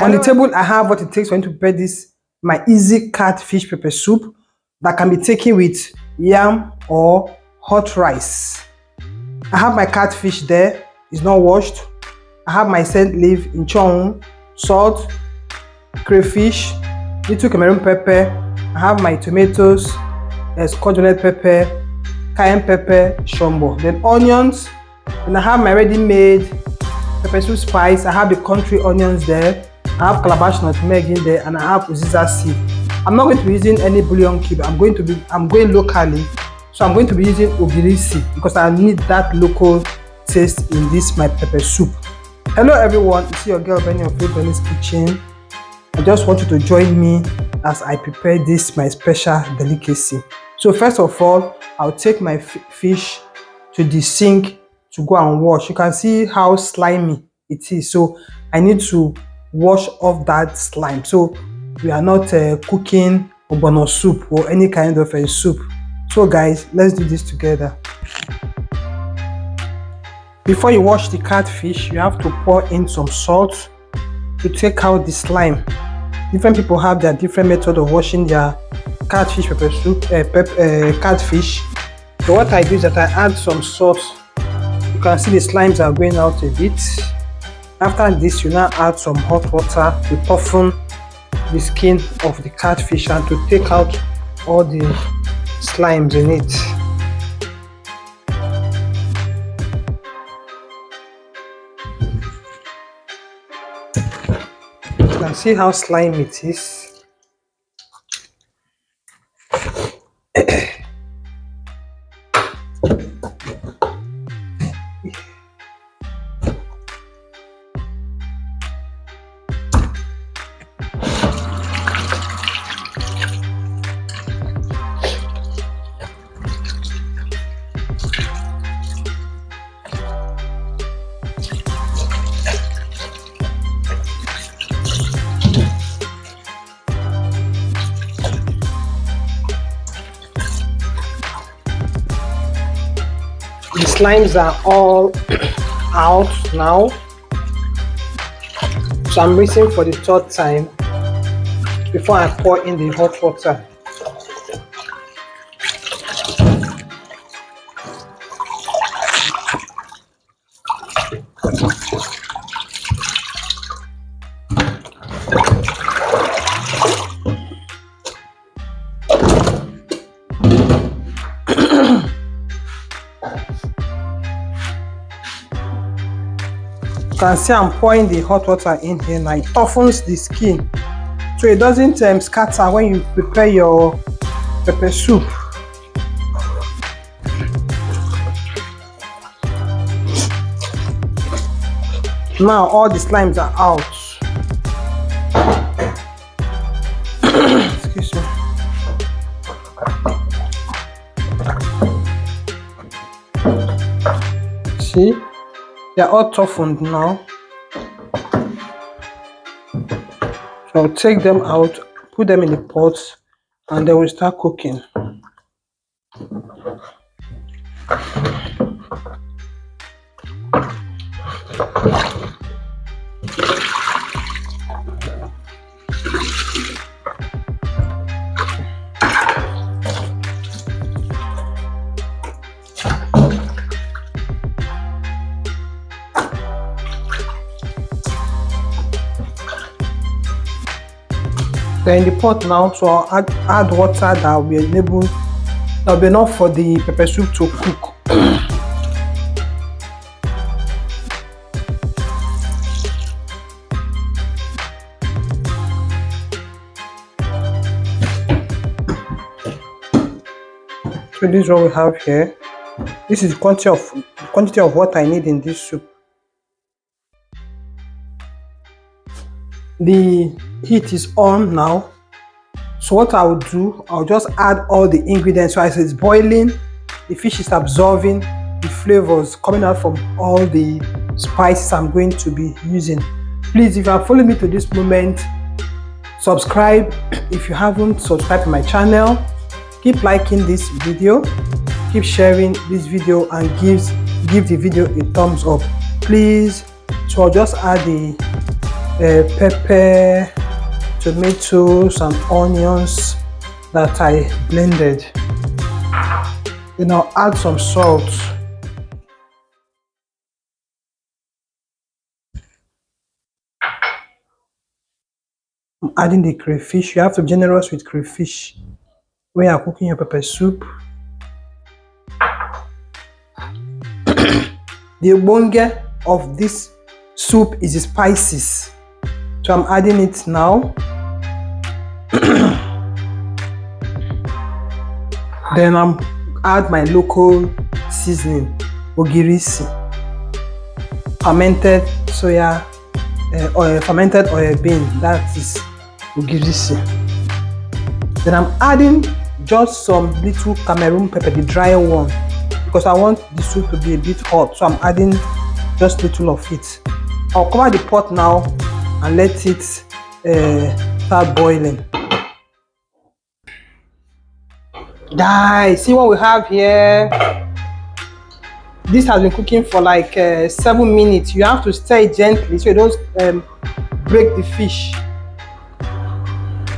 On the table, I have what it takes for me to prepare this, my easy catfish pepper soup that can be taken with yam or hot rice. I have my catfish there, it's not washed. I have my scent leaf, inchon, salt, crayfish, little Cameroon pepper. I have my tomatoes, Scotch pepper, cayenne pepper, shombo, then onions. And I have my ready-made pepper soup spice. I have the country onions there. I have calabash nutmeg in there, and I have uziza seed. I'm not going to be using any bouillon cube. I'm going locally, so I'm going to be using Ogiri seed because I need that local taste in this my pepper soup. Hello everyone, it's your girl Benny of Benny's Kitchen. I just want you to join me as I prepare this my special delicacy. So first of all, I'll take my fish to the sink to go and wash. You can see how slimy it is, so I need to wash off that slime. So we are not cooking Bonnet soup or any kind of a soup. So guys, let's do this together. Before you wash the catfish, you have to pour in some salt to take out the slime. Different people have their different method of washing their catfish pepper soup, catfish. So what I do is that I add some salt. You can see the slimes are going out a bit. After this, you now add some hot water to toughen the skin of the catfish and to take out all the slimes in it. You can see how slimy it is. The slimes are all out now, so I'm waiting for the third time before I pour in the hot water. You can see I'm pouring the hot water in here now. It toughens the skin so it doesn't scatter when you prepare your pepper soup. Now all the slimes are out. Excuse me. See? They are all toughened now. So I'll take them out, put them in the pot, and then we'll start cooking. They're in the pot now, so I'll add water that will be enough for the pepper soup to cook. So this is what we have here. This is the quantity of water I need in this soup. The heat is on now, so what I will do, I'll just add all the ingredients. So as it's boiling, the fish is absorbing the flavors coming out from all the spices I'm going to be using. Please, if you have followed me to this moment, subscribe if you haven't subscribed to my channel. Keep liking this video, keep sharing this video, and give the video a thumbs up, please. So I'll just add the pepper, tomatoes and onions that I blended. Then I'll add some salt. I'm adding the crayfish. You have to be generous with crayfish when you're cooking your pepper soup. The bonge of this soup is the spices. So I'm adding it now. Then I'm add my local seasoning, Ogiri, fermented soya, fermented oil bean, that is Ogiri. Then I'm adding just some little Cameroon pepper, the dry one, because I want the soup to be a bit hot, so I'm adding just little of it. I'll cover the pot now and let it start boiling. Guys, see what we have here? This has been cooking for like 7 minutes. You have to stir it gently so you don't break the fish.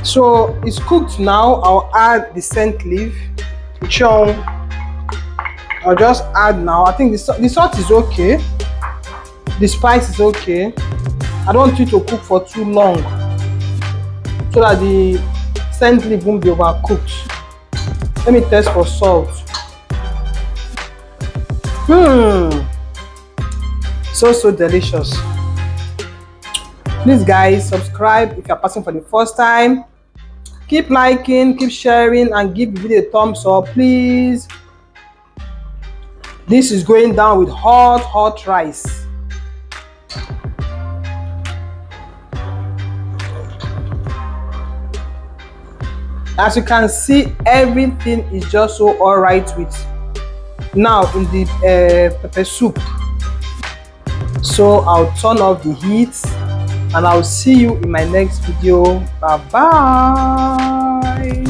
So it's cooked now. I'll add the scent leaf, chong. I'll just add now. I think the salt is okay. The spice is okay. I don't want it to cook for too long so that the scent leaf won't be overcooked. Let me test for salt. So delicious. Please guys, subscribe if you're passing for the first time. Keep liking, keep sharing, and give the video a thumbs up, please. This is going down with hot rice. As you can see, everything is just so alright with now in the pepper soup. So I'll turn off the heat and I'll see you in my next video. Bye bye.